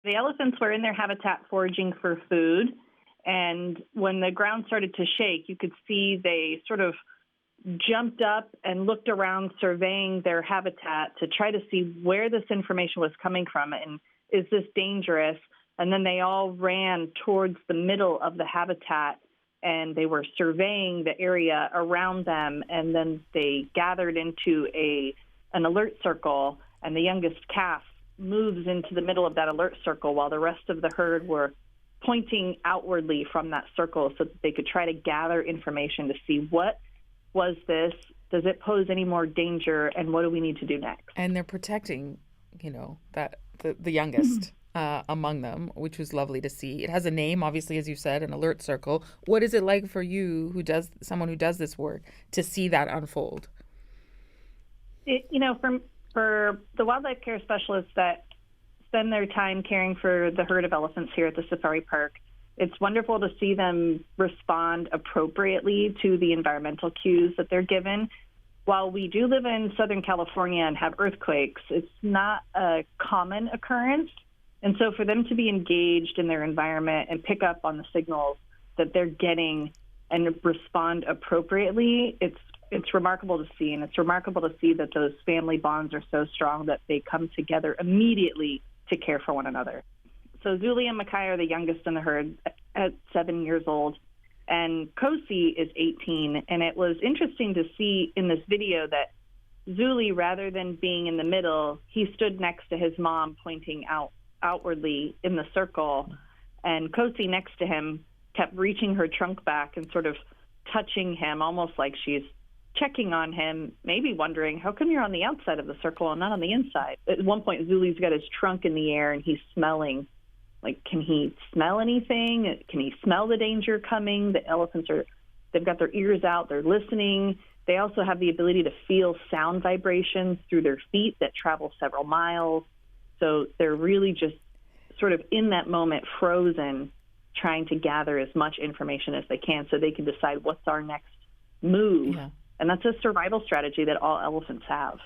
The elephants were in their habitat foraging for food, and when the ground started to shake, you could see they sort of jumped up and looked around surveying their habitat to try to see where this information was coming from and is this dangerous? And then they all ran towards the middle of the habitat and they were surveying the area around them, and then they gathered into an alert circle, and the youngest calf moves into the middle of that alert circle while the rest of the herd were pointing outwardly from that circle so that they could try to gather information to see what was this, does it pose any more danger, and what do we need to do next? And they're protecting, that the youngest among them, which was lovely to see. It has a name, obviously, as you said, an alert circle. What is it like for you, someone who does this work, to see that unfold? For the wildlife care specialists that spend their time caring for the herd of elephants here at the safari park, it's wonderful to see them respond appropriately to the environmental cues that they're given. While we do live in Southern California and have earthquakes, it's not a common occurrence. And so for them to be engaged in their environment and pick up on the signals that they're getting and respond appropriately, it's remarkable to see. And it's remarkable to see that those family bonds are so strong that they come together immediately to care for one another. So Zuli and Makai are the youngest in the herd at 7 years old, and Kosi is 18. And it was interesting to see in this video that Zuli, rather than being in the middle, he stood next to his mom pointing outwardly in the circle, and Kosi next to him kept reaching her trunk back and sort of touching him, almost like she's checking on him, maybe wondering, how come you're on the outside of the circle and not on the inside? At one point, Zuli's got his trunk in the air and he's smelling. Like, can he smell anything? Can he smell the danger coming? The elephants they've got their ears out, they're listening. They also have the ability to feel sound vibrations through their feet that travel several miles. So they're really just sort of in that moment, frozen, trying to gather as much information as they can so they can decide what's our next move. Yeah. And that's a survival strategy that all elephants have.